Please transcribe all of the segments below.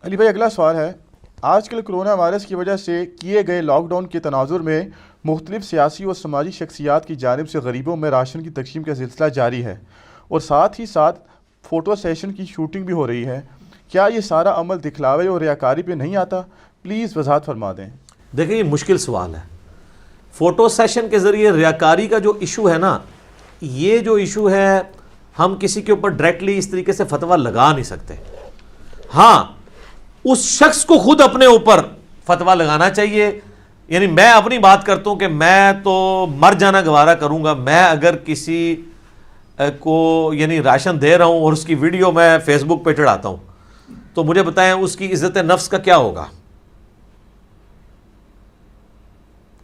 علی بھائی اگلا سوال ہے، آج کل کرونا وائرس کی وجہ سے کیے گئے لاک ڈاؤن کے تناظر میں مختلف سیاسی اور سماجی شخصیات کی جانب سے غریبوں میں راشن کی تقسیم کا سلسلہ جاری ہے اور ساتھ ہی ساتھ فوٹو سیشن کی شوٹنگ بھی ہو رہی ہے، کیا یہ سارا عمل دکھلاوے اور ریاکاری پہ نہیں آتا؟ پلیز وضاحت فرما دیں۔ دیکھیں یہ مشکل سوال ہے۔ فوٹو سیشن کے ذریعے ریاکاری کا جو ایشو ہے نا، یہ جو ایشو ہے ہم کسی کے اوپر ڈائریکٹلی اس طریقے سے فتویٰ لگا نہیں سکتے۔ ہاں اس شخص کو خود اپنے اوپر فتویٰ لگانا چاہیے۔ یعنی میں اپنی بات کرتا ہوں کہ میں تو مر جانا گوارا کروں گا، میں اگر کسی کو یعنی راشن دے رہا ہوں اور اس کی ویڈیو میں فیس بک پہ چڑھاتا ہوں تو مجھے بتائیں اس کی عزت نفس کا کیا ہوگا؟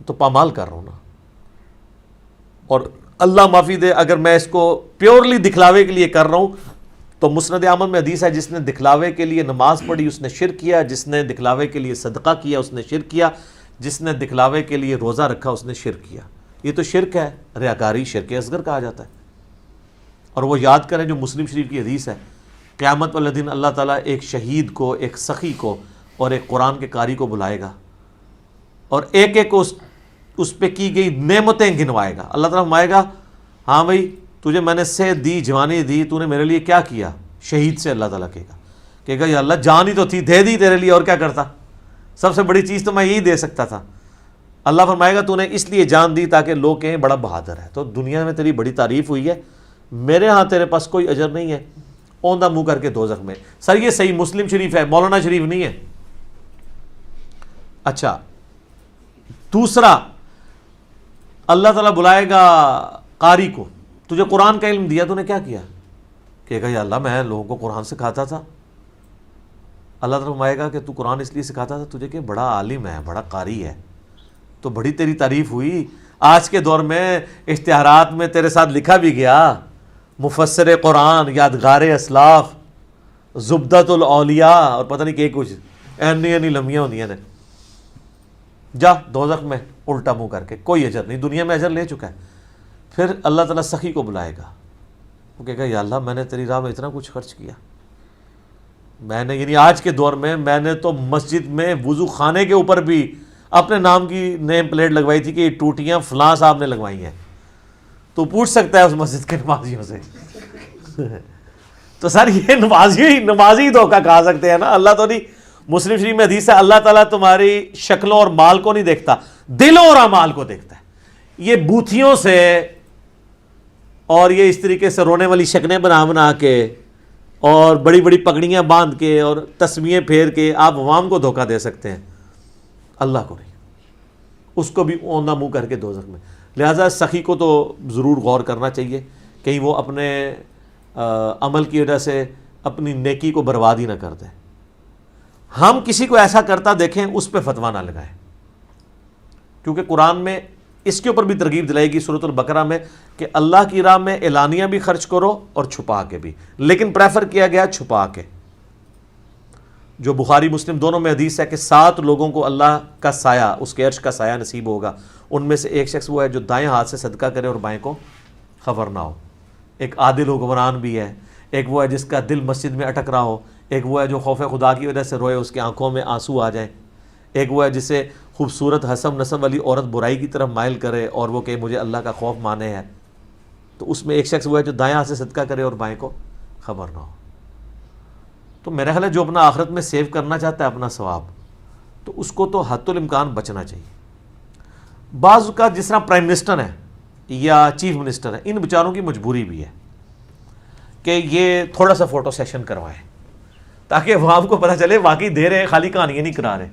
تو پامال کر رہا ہوں نا۔ اور اللہ معافی دے اگر میں اس کو پیورلی دکھلاوے کے لیے کر رہا ہوں تو مسند احمد میں حدیث ہے، جس نے دکھلاوے کے لیے نماز پڑھی اس نے شرک کیا، جس نے دکھلاوے کے لیے صدقہ کیا اس نے شرک کیا، جس نے دکھلاوے کے لیے روزہ رکھا اس نے شرک کیا۔ یہ تو شرک ہے، ریاکاری شرک اصغر کہا جاتا ہے۔ اور وہ یاد کریں جو مسلم شریف کی حدیث ہے، قیامت والے دن اللہ تعالیٰ ایک شہید کو، ایک سخی کو اور ایک قرآن کے قاری کو بلائے گا اور ایک ایک کو اس پہ کی گئی نعمتیں گنوائے گا۔ اللہ تعالیٰ فرمائے گا ہاں بھائی تجھے میں نے صحت دی، جوانی دی، تو نے میرے لیے کیا کیا؟ شہید سے اللہ تعالیٰ کہے گا یا اللہ جان ہی تو تھی، دے دی تیرے لیے، اور کیا کرتا؟ سب سے بڑی چیز تو میں یہی دے سکتا تھا۔ اللہ فرمائے گا تو نے اس لیے جان دی تاکہ لوگ کہیں بڑا بہادر ہے، تو دنیا میں تیری بڑی تعریف ہوئی ہے، میرے ہاں تیرے پاس کوئی اجر نہیں ہے، اوندھا منہ کر کے دوزخ میں۔ سر یہ صحیح مسلم شریف ہے، مولانا شریف نہیں ہے۔ اچھا دوسرا، اللہ تعالیٰ بلائے گا قاری کو، تجھے قرآن کا علم دیا، تو نے کیا کیا؟ کہے گا یا اللہ میں لوگوں کو قرآن سکھاتا تھا۔ اللہ تعالیٰ فرمائے گا کہ تو قرآن اس لیے سکھاتا تھا تجھے کہ بڑا عالم ہے، بڑا قاری ہے، تو بڑی تیری تعریف ہوئی۔ آج کے دور میں اشتہارات میں تیرے ساتھ لکھا بھی گیا مفسر قرآن، یادگار اسلاف، زبدۃ الاولیاء اور پتہ نہیں کہ کچھ اینی لمحیاں ہوندیاں نے۔ جا دوزخ میں الٹا منہ کر کے، کوئی اجر نہیں، دنیا میں اجر لے چکا ہے۔ پھر اللہ تعالیٰ سخی کو بلائے گا، وہ کہے گا یا اللہ میں نے تیری راہ میں اتنا کچھ خرچ کیا، میں نے یعنی آج کے دور میں نے تو مسجد میں وضو خانے کے اوپر بھی اپنے نام کی نیم پلیٹ لگوائی تھی کہ یہ ٹوٹیاں فلاں صاحب نے لگوائی ہیں۔ تو پوچھ سکتا ہے اس مسجد کے نمازیوں سے تو سر یہ نمازی دھوکہ کھا سکتے ہیں نا، اللہ تو نہیں۔ مسلم شریف میں حدیث ہے اللہ تعالیٰ تمہاری شکلوں اور مال کو نہیں دیکھتا، دلوں اور اعمال کو دیکھتا ہے۔ یہ بوتھیوں سے اور یہ اس طریقے سے رونے والی شکلیں بنا کے اور بڑی بڑی پگڑیاں باندھ کے اور تسمیے پھیر کے آپ عوام کو دھوکہ دے سکتے ہیں، اللہ کو نہیں، اس کو بھی اوندھا منہ کر کے دوزخ میں۔ لہٰذا سخی کو تو ضرور غور کرنا چاہیے، کہیں وہ اپنے عمل کی وجہ سے اپنی نیکی کو برباد ہی نہ کر دے۔ ہم کسی کو ایسا کرتا دیکھیں اس پہ فتویٰ نہ لگائیں، کیونکہ قرآن میں اس کے اوپر بھی ترغیب دلائے گی سورۃ البقرہ میں کہ اللہ کی راہ میں اعلانیہ بھی خرچ کرو اور چھپا کے بھی، لیکن پریفر کیا گیا چھپا کے۔ جو بخاری مسلم دونوں میں حدیث ہے کہ 7 لوگوں کو اللہ کا سایہ، اس کے عرش کا سایہ نصیب ہوگا، ان میں سے ایک شخص وہ ہے جو دائیں ہاتھ سے صدقہ کرے اور بائیں کو خبر نہ ہو۔ ایک عادل حکمران بھی ہے، ایک وہ ہے جس کا دل مسجد میں اٹک رہا ہو، ایک وہ ہے جو خوف خدا کی وجہ سے روئے، اس کی آنکھوں میں آنسو آ جائیں، ایک وہ ہے جسے خوبصورت حسب نسب والی عورت برائی کی طرف مائل کرے اور وہ کہ مجھے اللہ کا خوف مانے ہے، تو اس میں ایک شخص وہ ہے جو دائیں ہاتھ سے صدقہ کرے اور بائیں کو خبر نہ ہو۔ تو میرا خیال ہے جو اپنا آخرت میں سیو کرنا چاہتا ہے اپنا ثواب، تو اس کو تو حد الامکان بچنا چاہیے۔ بعض کا جس طرح پرائم منسٹر ہے یا چیف منسٹر ہے، ان بیچاروں کی مجبوری بھی ہے کہ یہ تھوڑا سا فوٹو سیشن کروائیں تاکہ عوام کو پتہ چلے واقعی دے رہے ہیں، خالی کہانیاں نہیں کرا رہے۔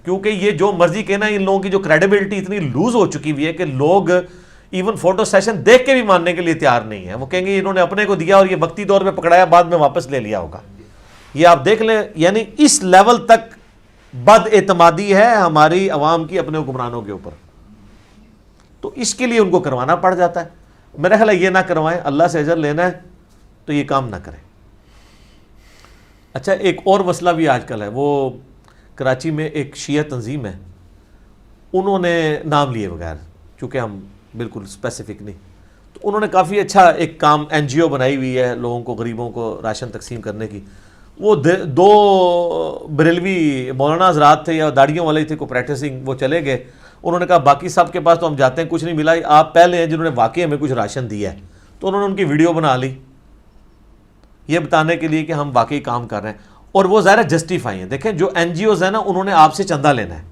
کیونکہ یہ جو مرضی کہنا، ان لوگوں کی جو کریڈیبلٹی اتنی لوز ہو چکی ہوئی ہے کہ لوگ ایون فوٹو سیشن دیکھ کے بھی ماننے کے لیے تیار نہیں ہیں۔ وہ کہیں گے انہوں نے اپنے کو دیا اور یہ وقتی طور پہ پکڑایا، بعد میں واپس لے لیا ہوگا۔ یہ آپ دیکھ لیں، یعنی اس لیول تک بد اعتمادی ہے ہماری عوام کی اپنے حکمرانوں کے اوپر، تو اس کے لیے ان کو کروانا پڑ جاتا ہے۔ میرا خیال ہے یہ نہ کروائیں، اللہ سے اجر لینا ہے تو یہ کام نہ کریں۔ اچھا ایک اور مسئلہ بھی آج کل ہے، وہ کراچی میں ایک شیعہ تنظیم ہے، انہوں نے نام لیے بغیر، چونکہ ہم بالکل اسپیسیفک نہیں، تو انہوں نے کافی اچھا ایک کام این جی او بنائی ہوئی ہے لوگوں کو، غریبوں کو راشن تقسیم کرنے کی۔ وہ دو بریلوی مولانا حضرات تھے یا داڑھیوں والے تھے کو پریکٹسنگ، وہ چلے گئے، انہوں نے کہا باقی سب کے پاس تو ہم جاتے ہیں کچھ نہیں ملا، آپ پہلے ہیں جنہوں نے واقعی ہمیں کچھ راشن دیا ہے. تو انہوں نے ان کی ویڈیو بنا لی یہ بتانے کے لیے کہ ہم واقعی کام کر رہے ہیں، اور وہ ظاہر جسٹیفائی ہیں. دیکھیں جو این جی اوز ہیں نا انہوں نے آپ سے چندہ لینا ہے،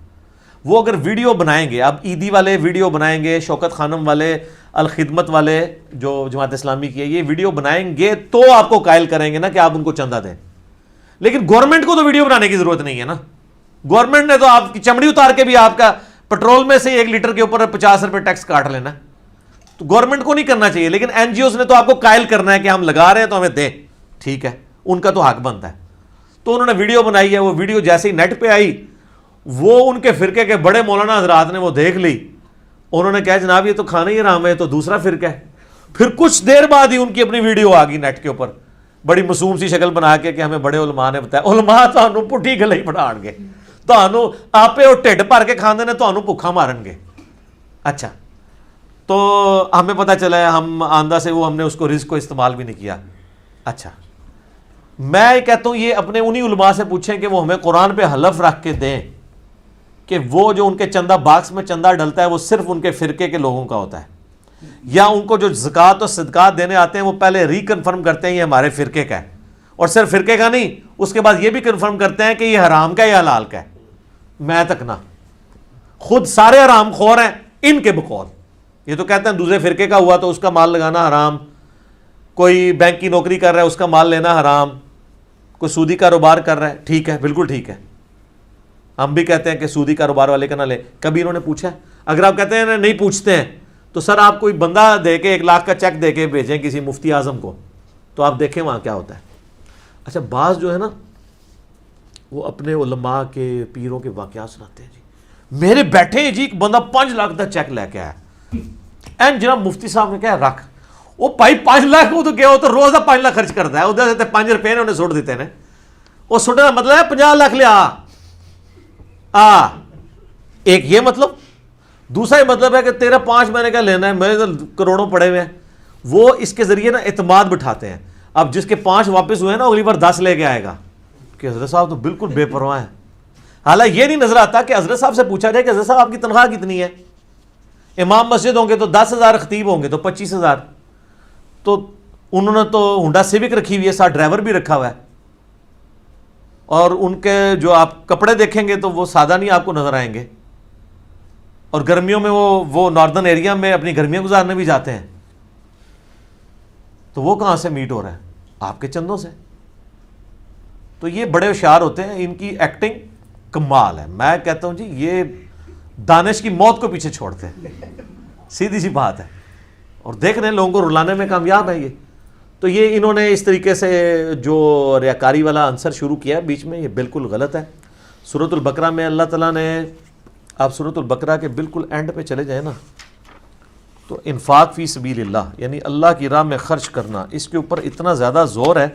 وہ اگر ویڈیو بنائیں گے، اب عیدی والے ویڈیو بنائیں گے، شوکت خانم والے، الخدمت والے جو جماعت اسلامی کی ہے یہ ویڈیو بنائیں گے تو آپ کو قائل کریں گے نا کہ آپ ان کو چندہ دیں. لیکن گورنمنٹ کو تو ویڈیو بنانے کی ضرورت نہیں ہے نا، گورنمنٹ نے تو آپ کی چمڑی اتار کے بھی آپ کا پیٹرول میں سے 1 لیٹر کے اوپر 50 روپے ٹیکس کاٹ لینا، تو گورنمنٹ کو نہیں کرنا چاہیے. لیکن این جی اوز نے تو آپ کو قائل کرنا ہے کہ ہم لگا رہے ہیں تو ہمیں دیں، ٹھیک ہے، ان کا تو حق بنتا ہے. تو انہوں نے ویڈیو بنائی ہے، وہ ویڈیو جیسے ہی نیٹ پہ آئی وہ ان کے فرقے کے بڑے مولانا حضرات نے وہ دیکھ لی، انہوں نے کہا جناب یہ تو کھانا ہی حرام ہے، تو دوسرا فرقہ ہے. پھر کچھ دیر بعد ہی ان کی اپنی ویڈیو آ گئی نیٹ کے اوپر بڑی معصوم سی شکل بنا کے کہ ہمیں بڑے علماء نے بتایا. علماء تانوں پٹھی گلے ہی بڑھان گے، تانوں آپے وہ ٹھڈ بھر کے کھاندے نے تانوں بھوکھا مارن گے. اچھا تو ہمیں پتہ چلا ہے ہم آندہ سے وہ ہم نے اس کو رزق کو استعمال بھی نہیں کیا. اچھا میں کہتا ہوں یہ اپنے انہی علماء سے پوچھیں کہ وہ ہمیں قرآن پہ حلف رکھ کے دیں کہ وہ جو ان کے چندہ باکس میں چندہ ڈلتا ہے وہ صرف ان کے فرقے کے لوگوں کا ہوتا ہے، یا ان کو جو زکوٰۃ اور صدقات دینے آتے ہیں وہ پہلے ریکنفرم کرتے ہیں یہ ہمارے فرقے کا ہے، اور صرف فرقے کا نہیں، اس کے بعد یہ بھی کنفرم کرتے ہیں کہ یہ حرام کا ہے یا حلال کا ہے. میں تک نہ، خود سارے حرام خور ہیں ان کے بقول. یہ تو کہتے ہیں دوسرے فرقے کا ہوا تو اس کا مال لگانا حرام، کوئی بینک کی نوکری کر رہا ہے اس کا مال لینا حرام، کوئی سودی کاروبار کر رہا ہے، ٹھیک ہے بالکل ٹھیک ہے، ہم بھی کہتے ہیں کہ سودی کاروبار والے کا نہ لے. کبھی انہوں نے پوچھا ہے؟ اگر آپ کہتے ہیں نہیں پوچھتے ہیں تو سر آپ کوئی بندہ دے کے 1 لاکھ کا چیک دے کے بھیجیں کسی مفتی اعظم کو تو آپ دیکھیں وہاں کیا ہوتا ہے. اچھا بعض جو ہے نا وہ اپنے علماء کے پیروں کے واقعات سناتے ہیں. جی میرے بیٹھے ہیں جی ایک بندہ 5 لاکھ کا چیک لے کے آیا، این جناب مفتی صاحب نے کہا رکھ، وہ بھائی 5 لاکھ وہ تو کیا، وہ تو روزہ 5 لاکھ خرچ کرتا ہے، ادھر سے 5 روپے نے انہیں سٹ دیتے ہیں، وہ سٹنے کا مطلب ہے 50 لاکھ لے ایک یہ مطلب. دوسرا یہ مطلب ہے کہ تیرا 5 مہینے کا لینا ہے، میرے تو کروڑوں پڑے ہوئے ہیں. وہ اس کے ذریعے نا اعتماد بٹھاتے ہیں. اب جس کے 5 واپس ہوئے نا اگلی بار 10 لے کے آئے گا کہ حضرت صاحب تو بالکل بے پرواہ ہیں. حالانکہ یہ نہیں نظر آتا کہ حضرت صاحب سے پوچھا جائے کہ حضرت صاحب آپ کی تنخواہ کتنی ہے. امام مسجد ہوں گے تو 10,000، خطیب ہوں گے تو 25,000. تو انہوں نے تو ہونڈا سیوک رکھی ہوئی ہے، ساتھ ڈرائیور بھی رکھا ہوا ہے، اور ان کے جو آپ کپڑے دیکھیں گے تو وہ سادہ نہیں آپ کو نظر آئیں گے. اور گرمیوں میں وہ ناردرن ایریا میں اپنی گرمیاں گزارنے بھی جاتے ہیں. تو وہ کہاں سے میٹ ہو رہا ہے؟ آپ کے چندوں سے. تو یہ بڑے ہوشیار ہوتے ہیں، ان کی ایکٹنگ کمال ہے. میں کہتا ہوں جی یہ دانش کی موت کو پیچھے چھوڑتے ہیں، سیدھی سی بات ہے. اور دیکھ رہے ہیں لوگوں کو رلانے میں کامیاب ہے یہ. تو یہ انہوں نے اس طریقے سے جو ریاکاری والا عنصر شروع کیا ہے بیچ میں، یہ بالکل غلط ہے. سورۃ البقرہ میں اللہ تعالیٰ نے، آپ سورۃ البقرہ کے بالکل اینڈ پہ چلے جائیں نا تو انفاق فی سبیل اللہ یعنی اللہ کی راہ میں خرچ کرنا، اس کے اوپر اتنا زیادہ زور ہے.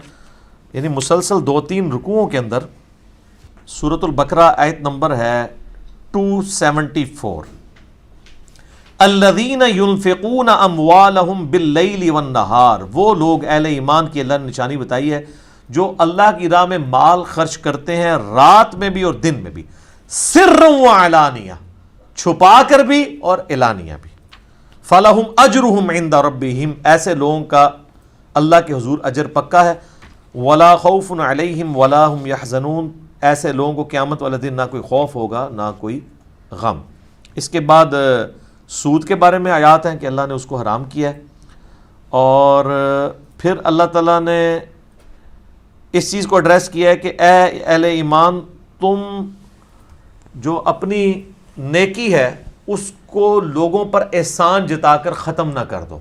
یعنی مسلسل 2-3 رکوعوں کے اندر سورۃ البقرہ آیت نمبر ہے 274، الذین ينفقون اموالهم باللیل والنہار، وہ لوگ اہل ایمان کی اللہ نے نشانی بتائی ہے جو اللہ کی راہ میں مال خرچ کرتے ہیں رات میں بھی اور دن میں بھی، سرا وعلانیہ، چھپا کر بھی اور اعلانیہ بھی. فلہم اجرہم عند ربہم، ایسے لوگوں کا اللہ کے حضور اجر پکا ہے. ولا خوف علیہم ولا ہم یحزنون، ایسے لوگوں کو قیامت والے دن نہ کوئی خوف ہوگا نہ کوئی غم. اس کے بعد سود کے بارے میں آیات ہیں کہ اللہ نے اس کو حرام کیا ہے، اور پھر اللہ تعالیٰ نے اس چیز کو ایڈریس کیا ہے کہ اے اہل ایمان، تم جو اپنی نیکی ہے اس کو لوگوں پر احسان جتا کر ختم نہ کر دو.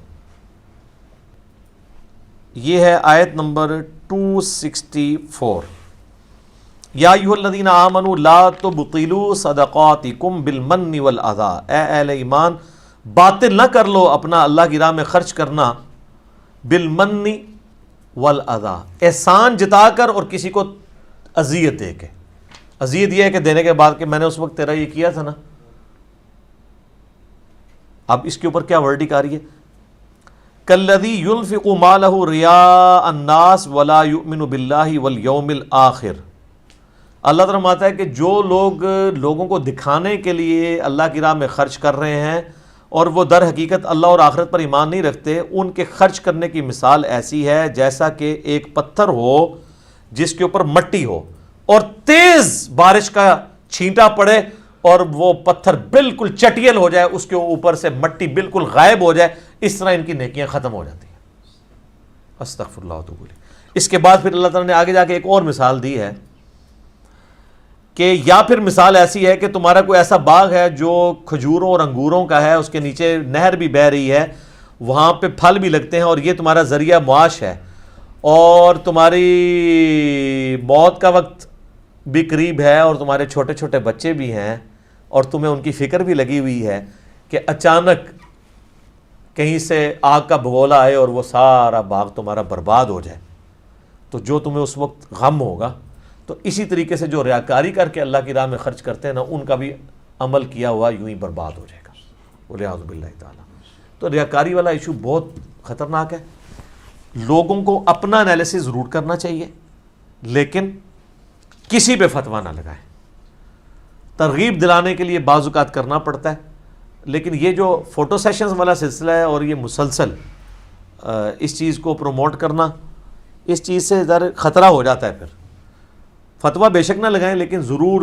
یہ ہے آیت نمبر 264، یا ایھا الذین آمنوا لا تبطلوا صدقاتکم بالمن والاذی، اے اہل ایمان باطل نہ کر لو اپنا اللہ کی راہ میں خرچ کرنا بالمن والاذی، احسان جتا کر اور کسی کو اذیت دے کے. اذیت یہ ہے کہ دینے کے بعد کہ میں نے اس وقت تیرا یہ کیا تھا نا. اب اس کے اوپر کیا ورڈنگ آ رہی ہے؟ کالذی ينفق مالہ رئاء الناس ولا یؤمن باللہ والیوم الآخر. اللہ تعالیٰ فرماتا ہے کہ جو لوگ لوگوں کو دکھانے کے لیے اللہ کی راہ میں خرچ کر رہے ہیں اور وہ در حقیقت اللہ اور آخرت پر ایمان نہیں رکھتے، ان کے خرچ کرنے کی مثال ایسی ہے جیسا کہ ایک پتھر ہو جس کے اوپر مٹی ہو اور تیز بارش کا چھینٹا پڑے اور وہ پتھر بالکل چٹیل ہو جائے، اس کے اوپر سے مٹی بالکل غائب ہو جائے. اس طرح ان کی نیکیاں ختم ہو جاتی ہیں. استغفر اللہ تو بولے. اس کے بعد پھر اللہ تعالیٰ نے آگے جا کے ایک اور مثال دی ہے کہ یا پھر مثال ایسی ہے کہ تمہارا کوئی ایسا باغ ہے جو کھجوروں اور انگوروں کا ہے، اس کے نیچے نہر بھی بہہ رہی ہے، وہاں پہ پھل بھی لگتے ہیں اور یہ تمہارا ذریعہ معاش ہے، اور تمہاری موت کا وقت بھی قریب ہے اور تمہارے چھوٹے چھوٹے بچے بھی ہیں اور تمہیں ان کی فکر بھی لگی ہوئی ہے کہ اچانک کہیں سے آگ کا بھگولا آئے اور وہ سارا باغ تمہارا برباد ہو جائے، تو جو تمہیں اس وقت غم ہوگا. تو اسی طریقے سے جو ریاکاری کر کے اللہ کی راہ میں خرچ کرتے ہیں نا، ان کا بھی عمل کیا ہوا یوں ہی برباد ہو جائے گا. والعیاذ باللہ تعالیٰ. تو ریاکاری والا ایشو بہت خطرناک ہے. لوگوں کو اپنا انالیسس ضرور کرنا چاہیے لیکن کسی پہ فتویٰ نہ لگائیں. ترغیب دلانے کے لیے بعض اوقات کرنا پڑتا ہے، لیکن یہ جو فوٹو سیشنز والا سلسلہ ہے اور یہ مسلسل اس چیز کو پروموٹ کرنا، اس چیز سے ذرا خطرہ ہو جاتا ہے. پھر فتویٰ بے شک نہ لگائیں لیکن ضرور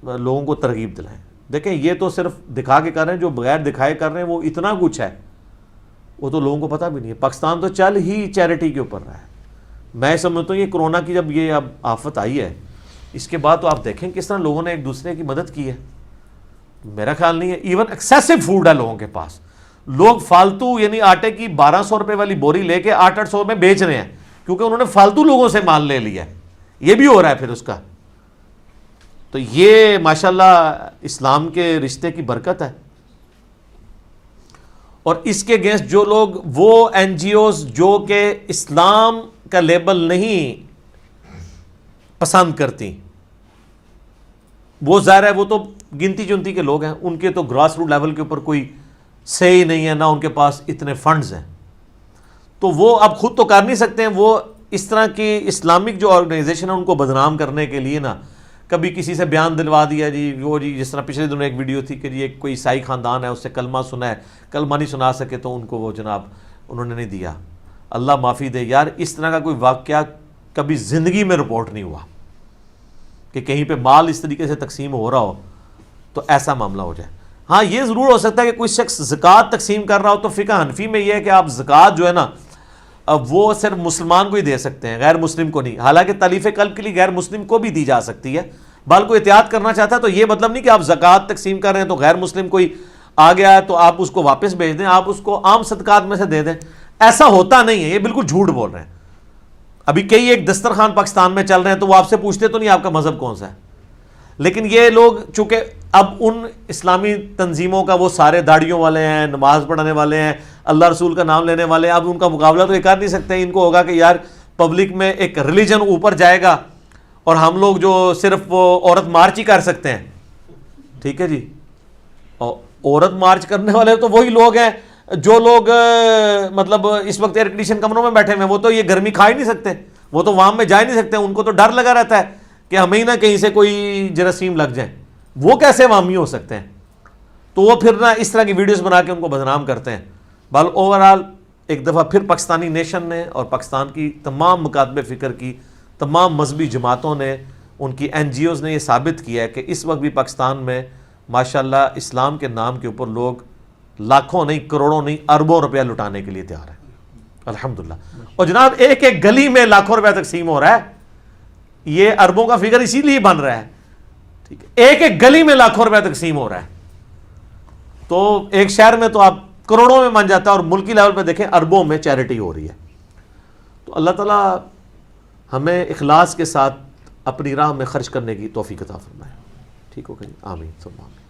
لوگوں کو ترغیب دلائیں. دیکھیں یہ تو صرف دکھا کے کر رہے ہیں، جو بغیر دکھائے کر رہے ہیں وہ اتنا کچھ ہے وہ تو لوگوں کو پتہ بھی نہیں ہے. پاکستان تو چل ہی چیریٹی کے اوپر رہا ہے. میں سمجھتا ہوں یہ کرونا کی جب یہ اب آفت آئی ہے، اس کے بعد تو آپ دیکھیں کس طرح لوگوں نے ایک دوسرے کی مدد کی ہے. میرا خیال نہیں ہے ایون ایکسیسو فوڈ ہے لوگوں کے پاس. لوگ فالتو یعنی آٹے کی 1200 روپے والی بوری لے کے 800 میں بیچ رہے ہیں کیونکہ انہوں نے فالتو لوگوں سے مال لے لیا ہے. یہ بھی ہو رہا ہے پھر اس کا. تو یہ ماشاءاللہ اسلام کے رشتے کی برکت ہے. اور اس کے اگینسٹ جو لوگ وہ این جی اوز جو کہ اسلام کا لیبل نہیں پسند کرتی، وہ ظاہر ہے وہ تو گنتی چنتی کے لوگ ہیں، ان کے تو گراس روٹ لیول کے اوپر کوئی صحیح نہیں ہے، نہ ان کے پاس اتنے فنڈز ہیں، تو وہ اب خود تو کر نہیں سکتے ہیں. وہ اس طرح کی اسلامک جو آرگنائزیشن ہے ان کو بدنام کرنے کے لیے نا کبھی کسی سے بیان دلوا دیا جی وہ جی، جس طرح پچھلے دنوں ایک ویڈیو تھی کہ جی ایک کوئی عیسائی خاندان ہے اس سے کلمہ سنا ہے، کلمہ نہیں سنا سکے تو ان کو وہ جناب انہوں نے نہیں دیا. اللہ معافی دے یار، اس طرح کا کوئی واقعہ کبھی زندگی میں رپورٹ نہیں ہوا کہ کہیں پہ مال اس طریقے سے تقسیم ہو رہا ہو تو ایسا معاملہ ہو جائے. ہاں یہ ضرور ہو سکتا ہے کہ کوئی شخص زکوٰۃ تقسیم کر رہا ہو تو فقہ حنفی میں یہ ہے کہ آپ زکوٰۃ جو ہے نا وہ صرف مسلمان کو ہی دے سکتے ہیں، غیر مسلم کو نہیں. حالانکہ تالیف قلب کے لیے غیر مسلم کو بھی دی جا سکتی ہے. بال کو احتیاط کرنا چاہتا ہے تو یہ مطلب نہیں کہ آپ زکوٰۃ تقسیم کر رہے ہیں تو غیر مسلم کوئی آ گیا ہے تو آپ اس کو واپس بھیج دیں، آپ اس کو عام صدقات میں سے دے دیں. ایسا ہوتا نہیں ہے، یہ بالکل جھوٹ بول رہے ہیں. ابھی کئی ایک دسترخوان پاکستان میں چل رہے ہیں تو وہ آپ سے پوچھتے تو نہیں آپ کا مذہب کون سا ہے، لیکن یہ لوگ چونکہ اب ان اسلامی تنظیموں کا وہ سارے داڑھیوں والے ہیں، نماز پڑھنے والے ہیں، اللہ رسول کا نام لینے والے ہیں، اب ان کا مقابلہ تو یہ کر نہیں سکتے. ان کو ہوگا کہ یار پبلک میں ایک ریلیجن اوپر جائے گا اور ہم لوگ جو صرف وہ عورت مارچ ہی کر سکتے ہیں. ٹھیک ہے جی، عورت مارچ کرنے والے تو وہی لوگ ہیں جو لوگ مطلب اس وقت ایئر کنڈیشن کمروں میں بیٹھے ہوئے ہیں، وہ تو یہ گرمی کھا ہی نہیں سکتے، وہ تو وہاں میں جا ہی نہیں سکتے. ان کو تو ڈر لگا رہتا ہے کہ ہمیں ہی نہ کہیں سے کوئی جراثیم لگ جائیں. وہ کیسے عوامی ہو سکتے ہیں؟ تو وہ پھر نہ اس طرح کی ویڈیوز بنا کے ان کو بدنام کرتے ہیں. بال اوورآل ایک دفعہ پھر پاکستانی نیشن نے اور پاکستان کی تمام مکاتب فکر کی تمام مذہبی جماعتوں نے، ان کی این جی اوز نے یہ ثابت کیا ہے کہ اس وقت بھی پاکستان میں ماشاءاللہ اسلام کے نام کے اوپر لوگ لاکھوں نہیں، کروڑوں نہیں، اربوں روپیہ لٹانے کے لیے تیار ہیں الحمدللہ. اور جناب ایک ایک گلی میں لاکھوں روپیہ تقسیم ہو رہا ہے. یہ اربوں کا فگر اسی لیے بن رہا ہے. ٹھیک ہے، ایک ایک گلی میں لاکھوں روپیہ تقسیم ہو رہا ہے. تو ایک شہر میں تو آپ کروڑوں میں بن جاتا ہے اور ملکی لیول پہ دیکھیں اربوں میں چیریٹی ہو رہی ہے. تو اللہ تعالیٰ ہمیں اخلاص کے ساتھ اپنی راہ میں خرچ کرنے کی توفیق عطا فرمائے. ٹھیک ہو گئی، آمین ثم آمین.